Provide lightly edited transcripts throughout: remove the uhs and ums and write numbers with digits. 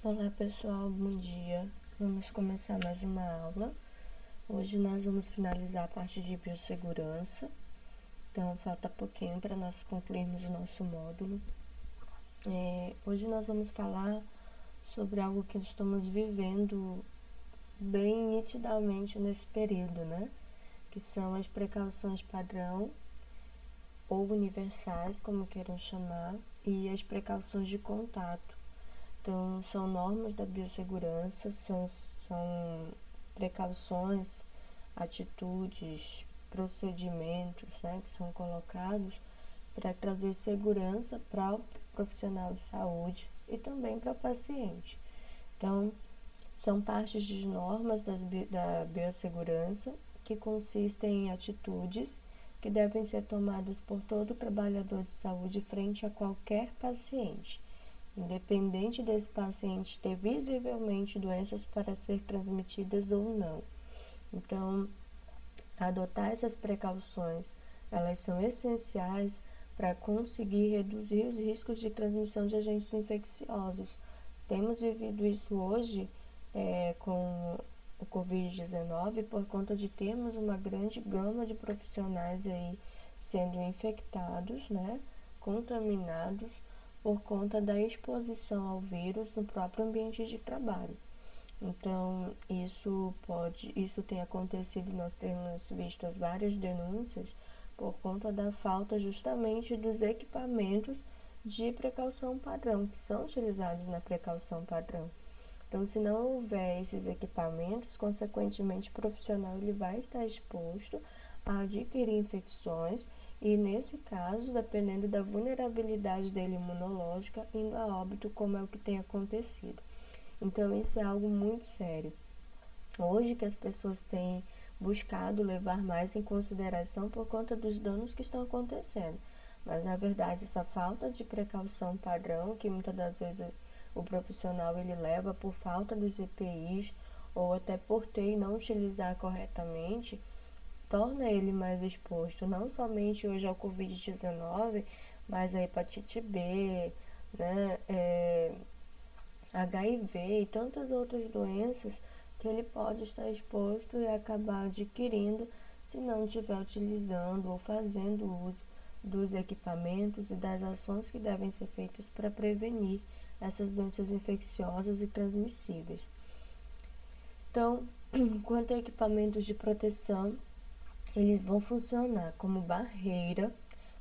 Olá pessoal, bom dia. Vamos começar mais uma aula. Hoje nós vamos finalizar a parte de biossegurança. Então falta pouquinho para nós concluirmos o nosso módulo. Hoje nós vamos falar sobre algo que estamos vivendo bem nitidamente nesse período, né? Que são as precauções padrão ou universais, como queiram chamar, e as precauções de contato. Então, são normas da biossegurança, são precauções, atitudes, procedimentos, né, que são colocados para trazer segurança para o profissional de saúde e também para o paciente. Então, são partes de normas da biossegurança que consistem em atitudes que devem ser tomadas por todo trabalhador de saúde frente a qualquer paciente, independente desse paciente ter visivelmente doenças para ser transmitidas ou não. Então, adotar essas precauções, elas são essenciais para conseguir reduzir os riscos de transmissão de agentes infecciosos. Temos vivido isso hoje com o Covid-19 por conta de termos uma grande gama de profissionais aí sendo infectados, né, contaminados por conta da exposição ao vírus no próprio ambiente de trabalho. Então, isso tem acontecido, nós temos visto as várias denúncias por conta da falta justamente dos equipamentos de precaução padrão, que são utilizados na precaução padrão. Então, se não houver esses equipamentos, consequentemente o profissional ele vai estar exposto a adquirir infecções e, nesse caso, dependendo da vulnerabilidade dele imunológica, indo a óbito, como é o que tem acontecido. Então, isso é algo muito sério. Hoje que as pessoas têm buscado levar mais em consideração por conta dos danos que estão acontecendo. Mas, na verdade, essa falta de precaução padrão, que muitas das vezes o profissional ele leva por falta dos EPIs ou até por ter e não utilizar corretamente, torna ele mais exposto, não somente hoje ao Covid-19, mas a hepatite B, né, HIV e tantas outras doenças que ele pode estar exposto e acabar adquirindo se não estiver utilizando ou fazendo uso dos equipamentos e das ações que devem ser feitas para prevenir essas doenças infecciosas e transmissíveis. Então, quanto a equipamentos de proteção, eles vão funcionar como barreira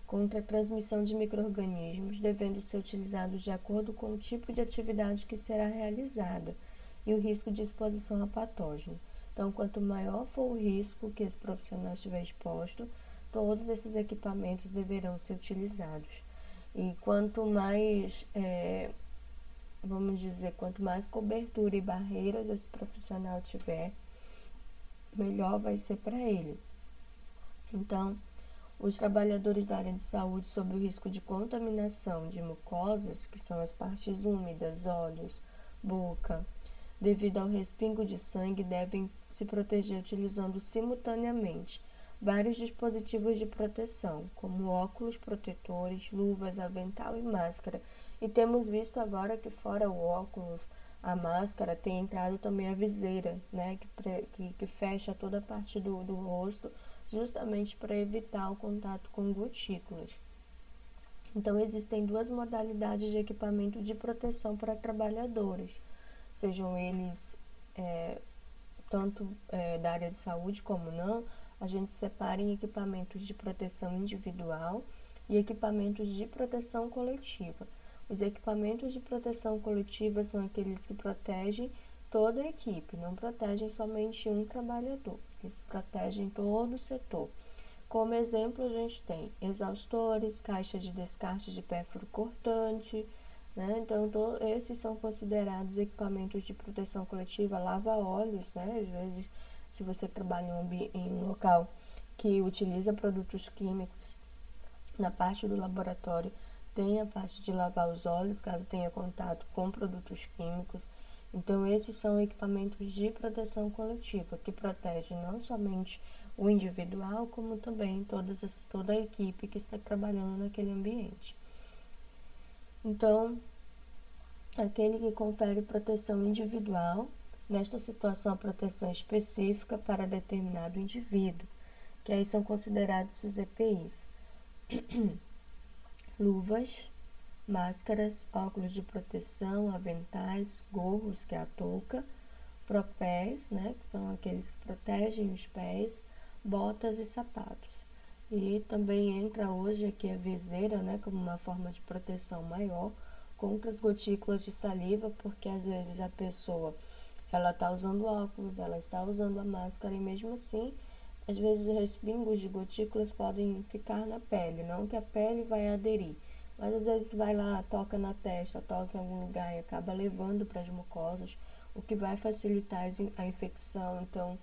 contra a transmissão de micro-organismos, devendo ser utilizados de acordo com o tipo de atividade que será realizada e o risco de exposição a patógeno. Então, quanto maior for o risco que esse profissional estiver exposto, todos esses equipamentos deverão ser utilizados. E quanto mais, quanto mais cobertura e barreiras esse profissional tiver, melhor vai ser para ele. Então, os trabalhadores da área de saúde sob o risco de contaminação de mucosas, que são as partes úmidas, olhos, boca, devido ao respingo de sangue, devem se proteger utilizando simultaneamente vários dispositivos de proteção, como óculos protetores, luvas, avental e máscara. E temos visto agora que fora o óculos, a máscara, tem entrado também a viseira, né, que fecha toda a parte do rosto, justamente para evitar o contato com gotículas. Então, existem duas modalidades de equipamento de proteção para trabalhadores, sejam eles tanto da área de saúde como não. A gente separa em equipamentos de proteção individual e equipamentos de proteção coletiva. Os equipamentos de proteção coletiva são aqueles que protegem toda a equipe, não protegem somente um trabalhador, eles protegem todo o setor. Como exemplo, a gente tem exaustores, caixa de descarte de pérfuro cortante, né? Então, esses são considerados equipamentos de proteção coletiva, lava-óleos, né? Às vezes, se você trabalha em um local que utiliza produtos químicos, na parte do laboratório tem a parte de lavar os óleos, caso tenha contato com produtos químicos. Então, esses são equipamentos de proteção coletiva, que protegem não somente o individual, como também toda a equipe que está trabalhando naquele ambiente. Então, aquele que confere proteção individual, nesta situação a proteção específica para determinado indivíduo, que aí são considerados os EPIs. Luvas, máscaras, óculos de proteção, aventais, gorros, que é a touca, propés, né, que são aqueles que protegem os pés, botas e sapatos. E também entra hoje aqui a viseira, né, como uma forma de proteção maior contra as gotículas de saliva, porque às vezes a pessoa ela está usando óculos, ela está usando a máscara e mesmo assim, às vezes respingos de gotículas podem ficar na pele, não que a pele vai aderir, mas às vezes vai lá, toca na testa, toca em algum lugar e acaba levando para as mucosas, o que vai facilitar a infecção. Então,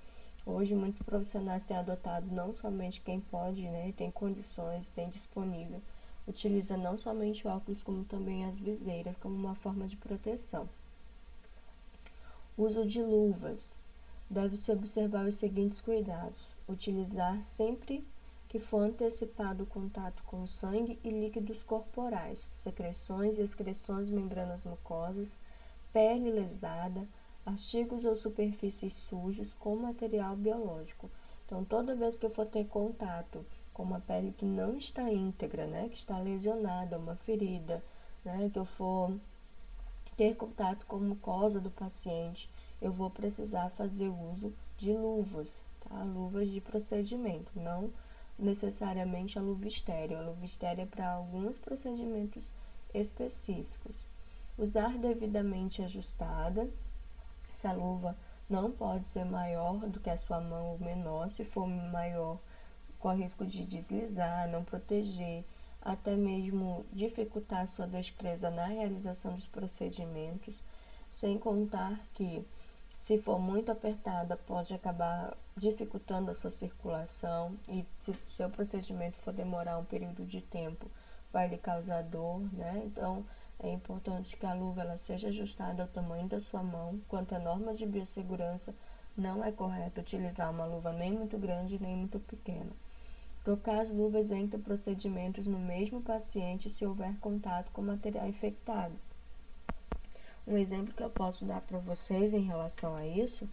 hoje muitos profissionais têm adotado não somente quem pode, né, tem condições, tem disponível, utiliza não somente óculos, como também as viseiras, como uma forma de proteção. Uso de luvas. Deve-se observar os seguintes cuidados. Utilizar sempre que for antecipado o contato com sangue e líquidos corporais, secreções e excreções, membranas mucosas, pele lesada, artigos ou superfícies sujos com material biológico. Então, toda vez que eu for ter contato com uma pele que não está íntegra, né, que está lesionada, uma ferida, né, que eu for ter contato com a mucosa do paciente, eu vou precisar fazer uso de luvas, tá? Luvas de procedimento, não necessariamente a luva estéreo. A luva estéreo é para alguns procedimentos específicos. Usar devidamente ajustada. Essa luva não pode ser maior do que a sua mão ou menor. Se for maior, corre risco de deslizar, não proteger, até mesmo dificultar sua destreza na realização dos procedimentos, sem contar que, se for muito apertada, pode acabar dificultando a sua circulação e se o seu procedimento for demorar um período de tempo, vai lhe causar dor, né? Então, é importante que a luva ela seja ajustada ao tamanho da sua mão. Quanto à norma de biossegurança, não é correto utilizar uma luva nem muito grande nem muito pequena. Trocar as luvas entre procedimentos no mesmo paciente se houver contato com material infectado. Um exemplo que eu posso dar para vocês em relação a isso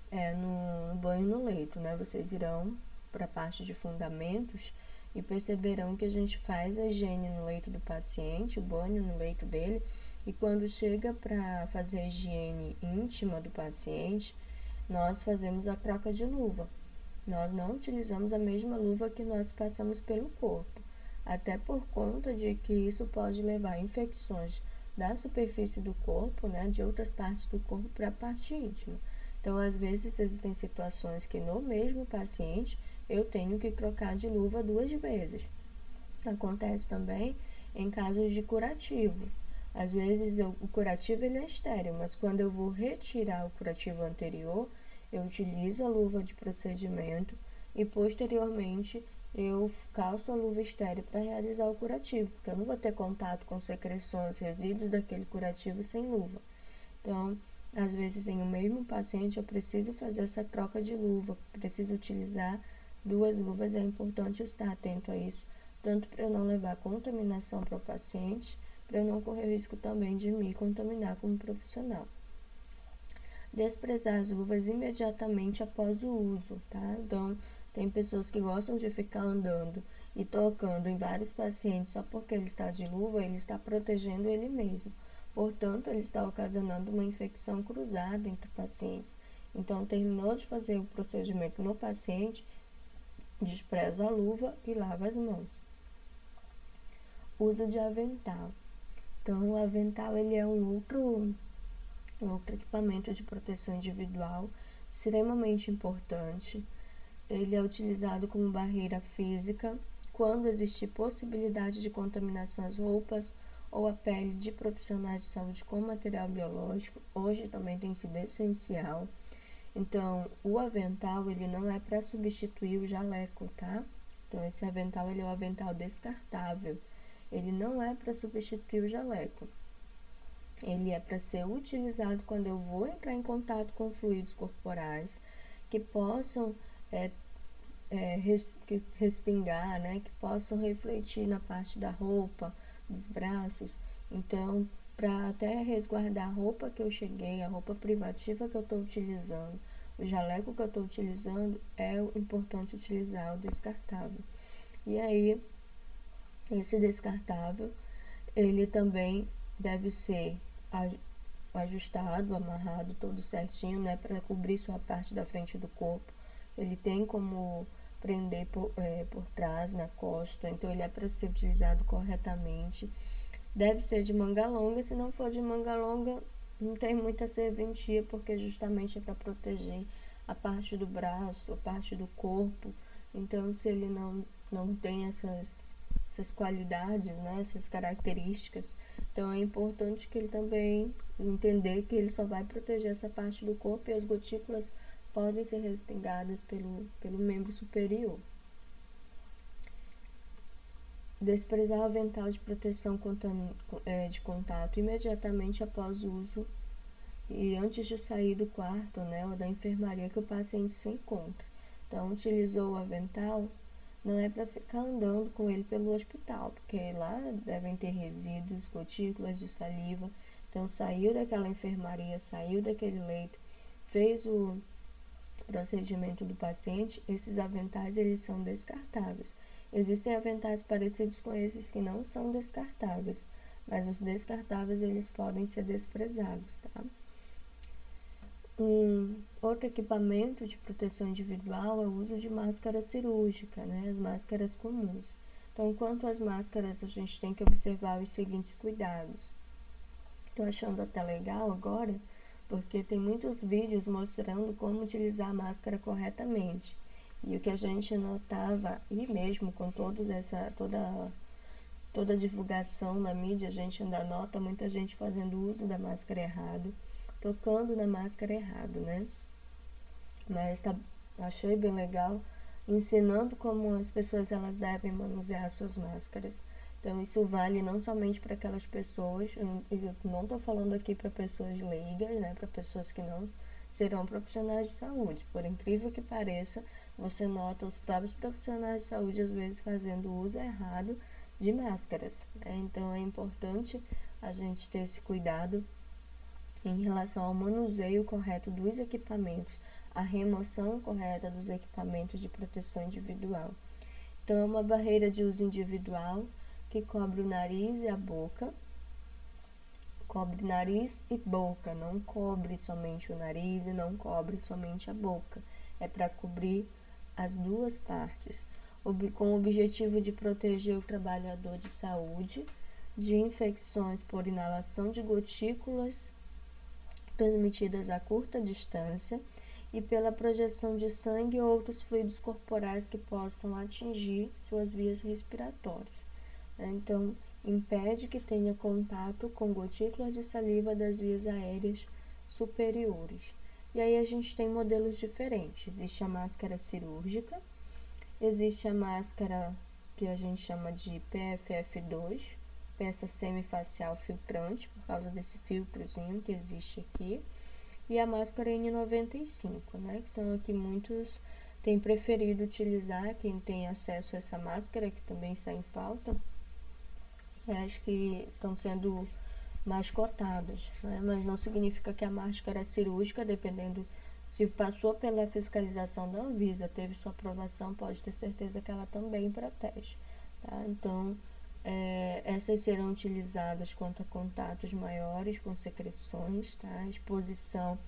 é no banho no leito, né? Vocês irão para a parte de fundamentos e perceberão que a gente faz a higiene no leito do paciente, o banho no leito dele, e quando chega para fazer a higiene íntima do paciente, nós fazemos a troca de luva. Nós não utilizamos a mesma luva que nós passamos pelo corpo, até por conta de que isso pode levar a infecções da superfície do corpo, né, de outras partes do corpo para a parte íntima. Então, às vezes, existem situações que no mesmo paciente eu tenho que trocar de luva 2 vezes. Acontece também em casos de curativo. Às vezes o curativo ele é estéril, mas quando eu vou retirar o curativo anterior, eu utilizo a luva de procedimento e posteriormente eu calço a luva estéril para realizar o curativo, porque eu não vou ter contato com secreções, resíduos daquele curativo sem luva. Então, às vezes em um mesmo paciente eu preciso fazer essa troca de luva, preciso utilizar 2 luvas, é importante eu estar atento a isso, tanto para eu não levar contaminação para o paciente, para eu não correr o risco também de me contaminar como profissional. Desprezar as luvas imediatamente após o uso, tá? Então, tem pessoas que gostam de ficar andando e tocando em vários pacientes só porque ele está de luva, ele está protegendo ele mesmo. Portanto, ele está ocasionando uma infecção cruzada entre pacientes. Então, terminou de fazer o procedimento no paciente, despreza a luva e lava as mãos. Uso de avental. Então, o avental ele é um outro equipamento de proteção individual extremamente importante. Ele é utilizado como barreira física quando existe possibilidade de contaminação às roupas ou à pele de profissionais de saúde com material biológico. Hoje também tem sido essencial. Então, o avental ele não é para substituir o jaleco, tá? Então, esse avental ele é um avental descartável. Ele não é para substituir o jaleco. Ele é para ser utilizado quando eu vou entrar em contato com fluidos corporais que possam respingar, né, que possam refletir na parte da roupa, dos braços. Então, para até resguardar a roupa que eu cheguei, a roupa privativa que eu estou utilizando, o jaleco que eu estou utilizando, é importante utilizar o descartável. E aí, esse descartável, ele também deve ser ajustado, amarrado, todo certinho, né, para cobrir sua parte da frente do corpo. Ele tem como prender por trás, na costa, então ele é para ser utilizado corretamente. Deve ser de manga longa, se não for de manga longa, não tem muita serventia, porque justamente é para proteger a parte do braço, a parte do corpo. Então, se ele não tem essas qualidades, né, essas características, então é importante que ele também entender que ele só vai proteger essa parte do corpo e as gotículas podem ser respingadas pelo membro superior. Desprezar o avental de proteção de contato imediatamente após o uso e antes de sair do quarto, né, ou da enfermaria que o paciente se encontra. Então, utilizou o avental, não é para ficar andando com ele pelo hospital, porque lá devem ter resíduos, gotículas de saliva. Então, saiu daquela enfermaria, saiu daquele leito, fez o procedimento do paciente, esses aventais eles são descartáveis. Existem aventais parecidos com esses que não são descartáveis, mas os descartáveis eles podem ser desprezados, tá? Outro equipamento de proteção individual é o uso de máscara cirúrgica, né? As máscaras comuns. Então, quanto às máscaras, a gente tem que observar os seguintes cuidados. Estou achando até legal agora, porque tem muitos vídeos mostrando como utilizar a máscara corretamente. E o que a gente notava, e mesmo com toda a divulgação na mídia, a gente ainda nota muita gente fazendo uso da máscara errado, tocando na máscara errado, né? Mas achei bem legal, ensinando como as pessoas elas devem manusear suas máscaras. Então, isso vale não somente para aquelas pessoas, eu não estou falando aqui para pessoas leigas, né, para pessoas que não serão profissionais de saúde. Por incrível que pareça, você nota os próprios profissionais de saúde, às vezes, fazendo uso errado de máscaras, né? Então, é importante a gente ter esse cuidado em relação ao manuseio correto dos equipamentos, a remoção correta dos equipamentos de proteção individual. Então, é uma barreira de uso individual que cobre o nariz e a boca, cobre nariz e boca, não cobre somente o nariz e não cobre somente a boca, é para cobrir as duas partes, com o objetivo de proteger o trabalhador de saúde de infecções por inalação de gotículas transmitidas a curta distância e pela projeção de sangue ou outros fluidos corporais que possam atingir suas vias respiratórias. Então, impede que tenha contato com gotículas de saliva das vias aéreas superiores. E aí a gente tem modelos diferentes. Existe a máscara cirúrgica, existe a máscara que a gente chama de PFF2, peça semifacial filtrante, por causa desse filtrozinho que existe aqui, e a máscara N95, né, que são aqui muitos têm preferido utilizar, quem tem acesso a essa máscara, que também está em falta, acho que estão sendo mais cotadas, né, mas não significa que a máscara cirúrgica, dependendo se passou pela fiscalização da Anvisa, teve sua aprovação, pode ter certeza que ela também protege, tá? Então, essas serão utilizadas quanto a contatos maiores com secreções, tá? Exposição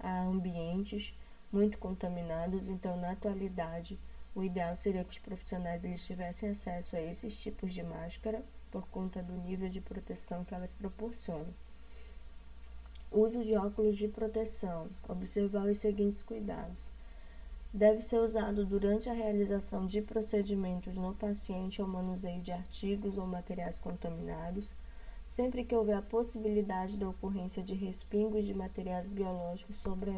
a ambientes muito contaminados. Então, na atualidade, o ideal seria que os profissionais eles tivessem acesso a esses tipos de máscara por conta do nível de proteção que elas proporcionam. Uso de óculos de proteção. Observar os seguintes cuidados. Deve ser usado durante a realização de procedimentos no paciente ou manuseio de artigos ou materiais contaminados, sempre que houver a possibilidade da ocorrência de respingos de materiais biológicos sobre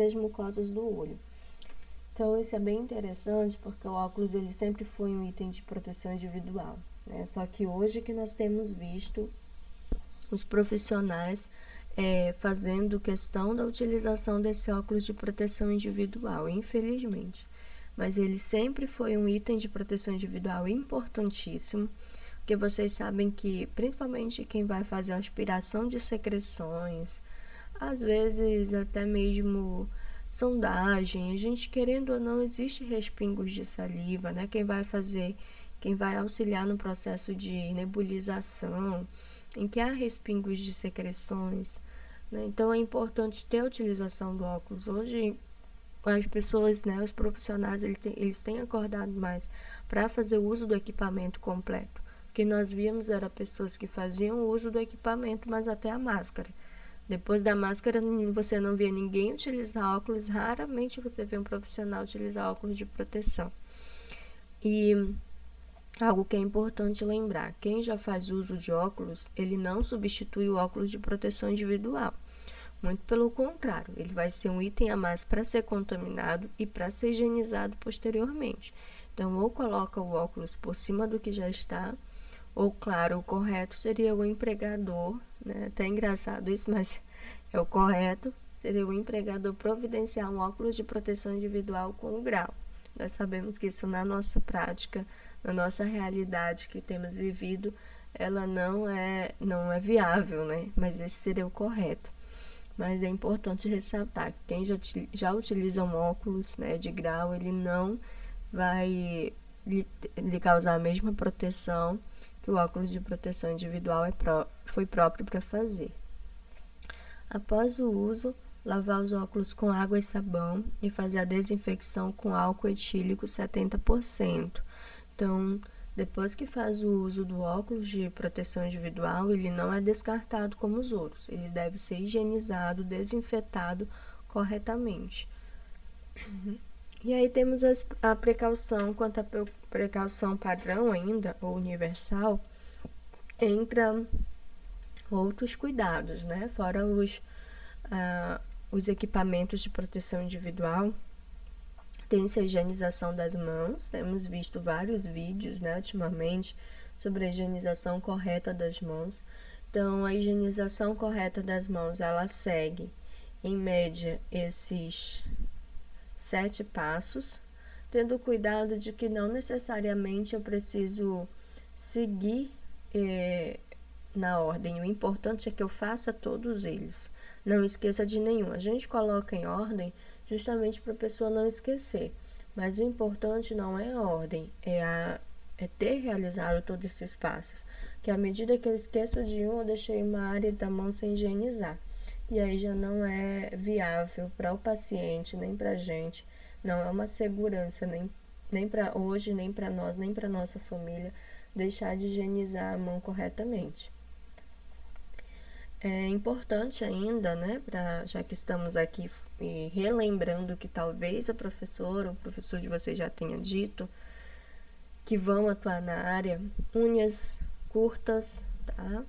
as mucosas do olho. Então, isso é bem interessante porque o óculos ele sempre foi um item de proteção individual, né? Só que hoje que nós temos visto os profissionais fazendo questão da utilização desse óculos de proteção individual, infelizmente. Mas ele sempre foi um item de proteção individual importantíssimo, porque vocês sabem que, principalmente quem vai fazer aspiração de secreções, às vezes até mesmo sondagem, a gente querendo ou não, existe respingos de saliva, né? Quem vai auxiliar no processo de nebulização, em que há respingos de secreções, né? Então é importante ter a utilização do óculos. Hoje as pessoas, né, os profissionais, eles têm acordado mais para fazer o uso do equipamento completo. O que nós víamos era pessoas que faziam o uso do equipamento, mas até a máscara. Depois da máscara, você não via ninguém utilizar óculos, raramente você vê um profissional utilizar óculos de proteção. E algo que é importante lembrar, quem já faz uso de óculos, ele não substitui o óculos de proteção individual. Muito pelo contrário, ele vai ser um item a mais para ser contaminado e para ser higienizado posteriormente. Então, ou coloca o óculos por cima do que já está, ou, claro, o correto seria o empregador, né? Até engraçado isso, mas é o correto, seria o empregador providenciar um óculos de proteção individual com o grau. Nós sabemos que isso na nossa prática, na nossa realidade que temos vivido, ela não é viável, né? Mas esse seria o correto. Mas é importante ressaltar que quem já utiliza um óculos, né, de grau, ele não vai lhe causar a mesma proteção que o óculos de proteção individual foi próprio para fazer. Após o uso, lavar os óculos com água e sabão e fazer a desinfecção com álcool etílico 70%. Então, depois que faz o uso do óculos de proteção individual, ele não é descartado como os outros. Ele deve ser higienizado, desinfetado corretamente. E aí temos a precaução, quanto à precaução padrão ainda, ou universal, entra outros cuidados, né? Fora os equipamentos de proteção individual, tem-se a higienização das mãos. Temos visto vários vídeos, né, ultimamente, sobre a higienização correta das mãos. Então, a higienização correta das mãos, ela segue, em média, esses 7 passos, tendo cuidado de que não necessariamente eu preciso seguir na ordem. O importante é que eu faça todos eles. Não esqueça de nenhum. A gente coloca em ordem justamente para a pessoa não esquecer. Mas o importante não é a ordem, é ter realizado todos esses passos. Que à medida que eu esqueço de um, eu deixei uma área da mão sem higienizar. E aí já não é viável para o paciente, nem para a gente. Não é uma segurança, nem para hoje, nem para nós, nem para nossa família, deixar de higienizar a mão corretamente. É importante ainda, né, já que estamos aqui relembrando que talvez a professora ou o professor de vocês já tenha dito, que vão atuar na área, unhas curtas, tá?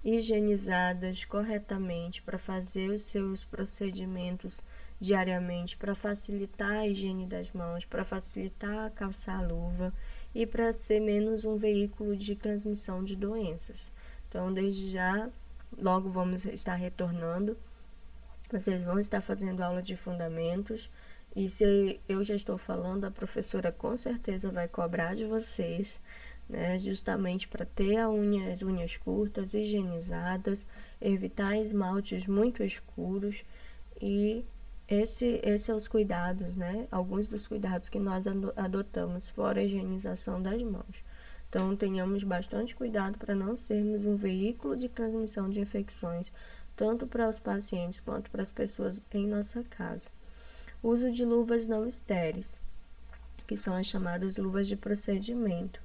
Higienizadas corretamente para fazer os seus procedimentos diariamente, para facilitar a higiene das mãos, para facilitar calçar a luva e para ser menos um veículo de transmissão de doenças. Então, desde já, logo vamos estar retornando. Vocês vão estar fazendo aula de fundamentos. E se eu já estou falando, a professora com certeza vai cobrar de vocês, né? Justamente para ter as unhas curtas, higienizadas, evitar esmaltes muito escuros. E esses são os cuidados, né? Alguns dos cuidados que nós adotamos, fora a higienização das mãos. Então, tenhamos bastante cuidado para não sermos um veículo de transmissão de infecções, tanto para os pacientes quanto para as pessoas em nossa casa. Uso de luvas não estéreis, que são as chamadas luvas de procedimento.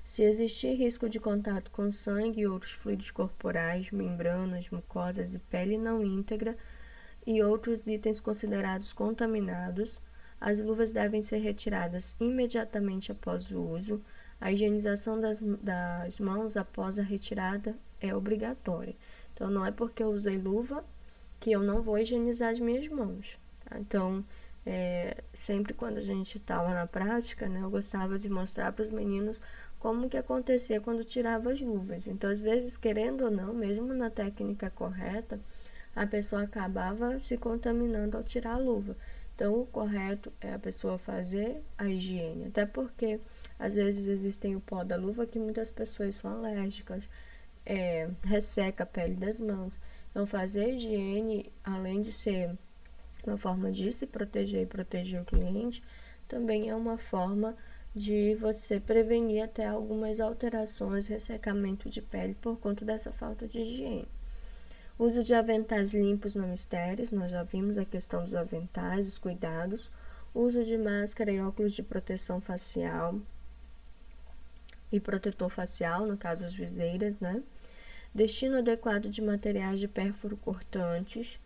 Se existir risco de contato com sangue e outros fluidos corporais, membranas, mucosas e pele não íntegra e outros itens considerados contaminados, as luvas devem ser retiradas imediatamente após o uso. A higienização das mãos após a retirada é obrigatória. Então, não é porque eu usei luva que eu não vou higienizar as minhas mãos. Tá? Então, sempre quando a gente estava na prática, né, eu gostava de mostrar para os meninos como que acontecia quando tirava as luvas. Então, às vezes, querendo ou não, mesmo na técnica correta, a pessoa acabava se contaminando ao tirar a luva. Então, o correto é a pessoa fazer a higiene, até porque Às vezes existem o pó da luva que muitas pessoas são alérgicas, resseca a pele das mãos. Então, fazer a higiene, além de ser uma forma de se proteger e proteger o cliente, também é uma forma de você prevenir até algumas alterações, ressecamento de pele por conta dessa falta de higiene. Uso de aventais limpos não estéreis, nós já vimos a questão dos aventais, os cuidados. Uso de máscara e óculos de proteção facial e protetor facial, no caso as viseiras, né? Destino adequado de materiais de pérfuro cortantes.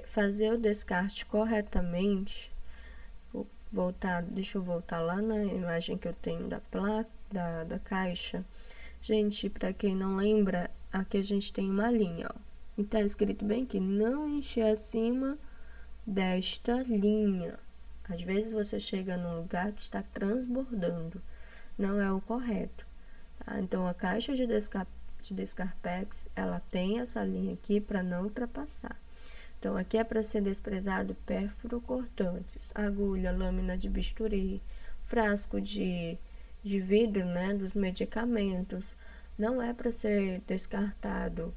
Fazer o descarte corretamente. Deixa eu voltar lá na imagem que eu tenho da placa, da caixa. Gente, para quem não lembra, aqui a gente tem uma linha, ó. E tá escrito bem que não encher acima desta linha. Às vezes você chega num lugar que está transbordando, não é o correto. Tá? Então, a caixa de Descarpex, ela tem essa linha aqui para não ultrapassar. Então, aqui é para ser desprezado pérfuro cortantes, agulha, lâmina de bisturi, frasco de vidro, né, dos medicamentos. Não é para ser descartado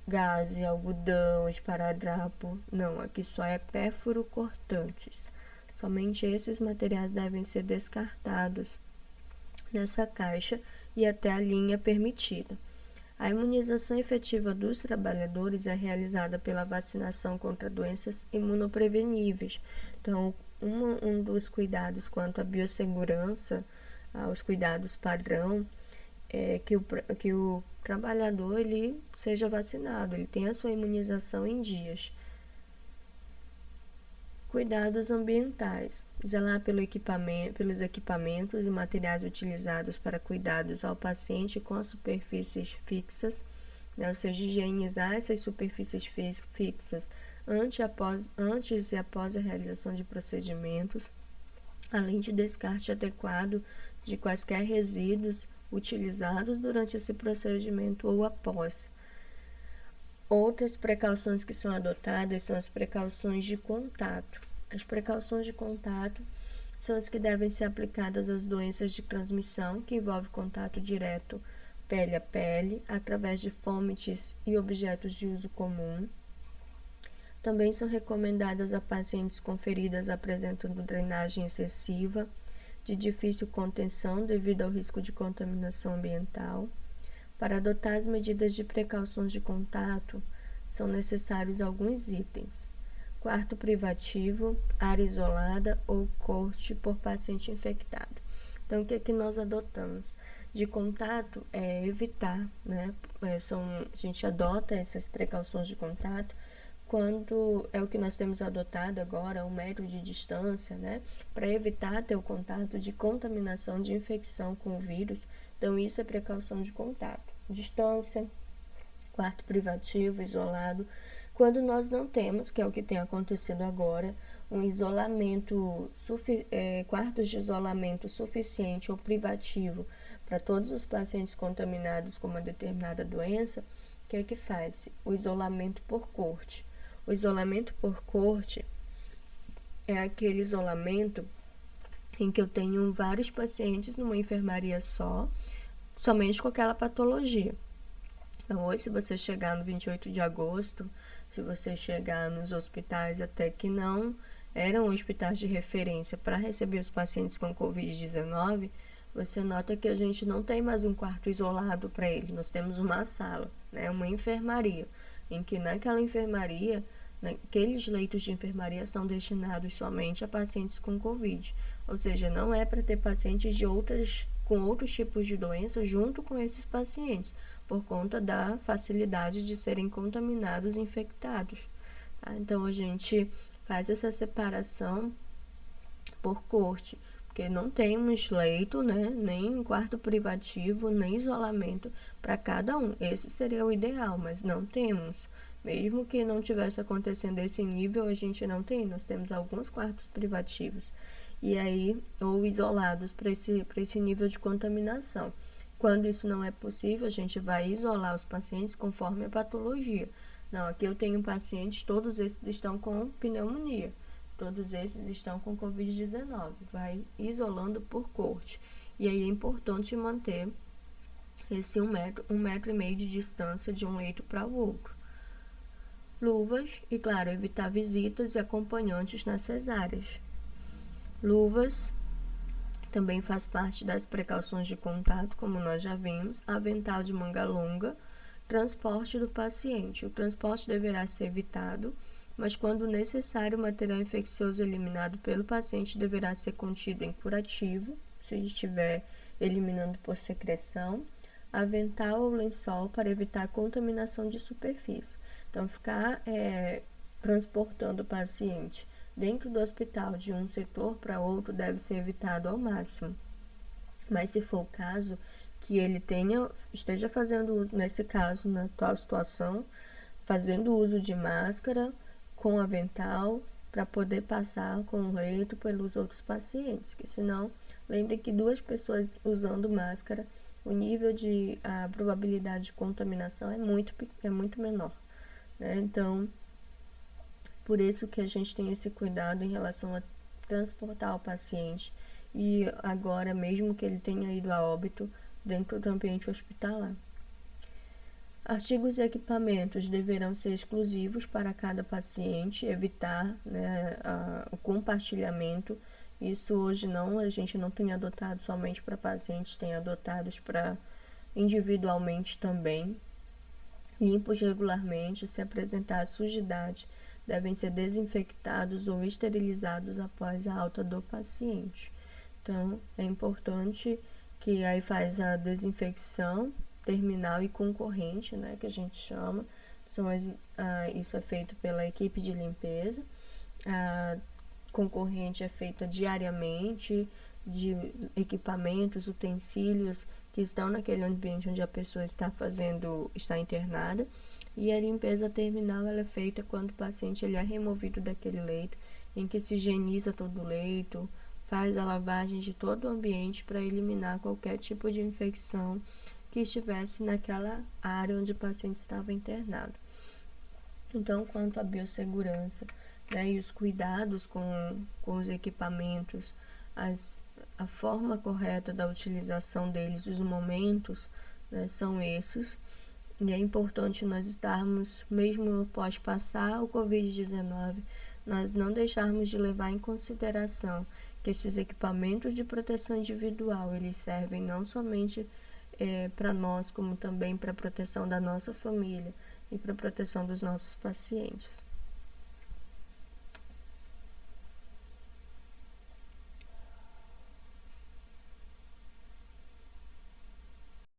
gaze, algodão, esparadrapo. Não, aqui só é pérfuro cortantes. Somente esses materiais devem ser descartados nessa caixa e até a linha permitida. A imunização efetiva dos trabalhadores é realizada pela vacinação contra doenças imunopreveníveis. Então, um dos cuidados quanto à biossegurança, aos cuidados padrão, é que o trabalhador ele seja vacinado, ele tenha a sua imunização em dias. Cuidados ambientais. Zelar pelos equipamentos e materiais utilizados para cuidados ao paciente com as superfícies fixas, né, ou seja, higienizar essas superfícies fixas antes e após a realização de procedimentos, além de descarte adequado de quaisquer resíduos utilizados durante esse procedimento ou após. Outras precauções que são adotadas são as precauções de contato. As precauções de contato são as que devem ser aplicadas às doenças de transmissão, que envolvem contato direto pele a pele, através de fomites e objetos de uso comum. Também são recomendadas a pacientes com feridas apresentando drenagem excessiva, de difícil contenção devido ao risco de contaminação ambiental. Para adotar as medidas de precauções de contato, são necessários alguns itens: quarto privativo, área isolada ou corte por paciente infectado. Então, o que é que nós adotamos? De contato é evitar, né? A gente adota essas precauções de contato quando é o que nós temos adotado agora, 1 metro de distância, né? Para evitar ter o contato de contaminação, de infecção com o vírus. Então, isso é precaução de contato. Distância, quarto privativo, isolado. Quando nós não temos, que é o que tem acontecido agora, um isolamento, quartos de isolamento suficiente ou privativo para todos os pacientes contaminados com uma determinada doença, o que é que faz? O isolamento por corte. O isolamento por corte é aquele isolamento em que eu tenho vários pacientes numa enfermaria somente com aquela patologia. Então, hoje, se você chegar no 28 de agosto, se você chegar nos hospitais até que não eram hospitais de referência para receber os pacientes com Covid-19, você nota que a gente não tem mais um quarto isolado para ele. Nós temos uma sala, né, uma enfermaria, em que naquela enfermaria, aqueles leitos de enfermaria são destinados somente a pacientes com Covid. Ou seja, não é para ter pacientes com outros tipos de doenças junto com esses pacientes, por conta da facilidade de serem contaminados e infectados. Tá? Então, a gente faz essa separação por corte, porque não temos leito, né, nem quarto privativo, nem isolamento para cada um. Esse seria o ideal, mas não temos. Mesmo que não tivesse acontecendo esse nível, a gente não tem. Nós temos alguns quartos privativos e aí ou isolados para esse nível de contaminação. Quando isso não é possível, a gente vai isolar os pacientes conforme a patologia. Não, aqui eu tenho pacientes, todos esses estão com pneumonia. todos esses estão com Covid-19, vai isolando por corte. E aí é importante manter esse 1,5 metro de distância de um leito para o outro. Luvas e, claro, evitar visitas e acompanhantes nessas áreas. Luvas também faz parte das precauções de contato, como nós já vimos. Avental de manga longa. Transporte do paciente. O transporte deverá ser evitado, mas quando necessário, o material infeccioso eliminado pelo paciente deverá ser contido em curativo, se estiver eliminando por secreção. Avental ou lençol para evitar contaminação de superfície. Então, ficar transportando o paciente dentro do hospital de um setor para outro deve ser evitado ao máximo. Mas se for o caso que ele esteja fazendo uso, nesse caso, na atual situação, fazendo uso de máscara com avental para poder passar com o leito pelos outros pacientes, que senão, lembre que 2 pessoas usando máscara, o nível a probabilidade de contaminação é muito menor, né? Então, por isso que a gente tem esse cuidado em relação a transportar o paciente e agora, mesmo que ele tenha ido a óbito, dentro do ambiente hospitalar. Artigos e equipamentos deverão ser exclusivos para cada paciente, evitar, né, o compartilhamento. Isso hoje a gente não tem adotado somente para pacientes, tem adotados para individualmente também. Limpos regularmente, se apresentar sujidade, devem ser desinfectados ou esterilizados após a alta do paciente. Então, é importante que aí faz a desinfecção terminal e concorrente, né, que a gente chama. Isso é feito pela equipe de limpeza. A concorrente é feita diariamente, de equipamentos, utensílios que estão naquele ambiente onde a pessoa está internada. E a limpeza terminal ela é feita quando o paciente ele é removido daquele leito, em que se higieniza todo o leito, faz a lavagem de todo o ambiente para eliminar qualquer tipo de infecção que estivesse naquela área onde o paciente estava internado. Então, quanto à biossegurança, né, e os cuidados com os equipamentos, a forma correta da utilização deles, os momentos, né, são esses. E é importante nós estarmos, mesmo após passar o Covid-19, nós não deixarmos de levar em consideração que esses equipamentos de proteção individual, eles servem não somente para nós, como também para a proteção da nossa família e para a proteção dos nossos pacientes.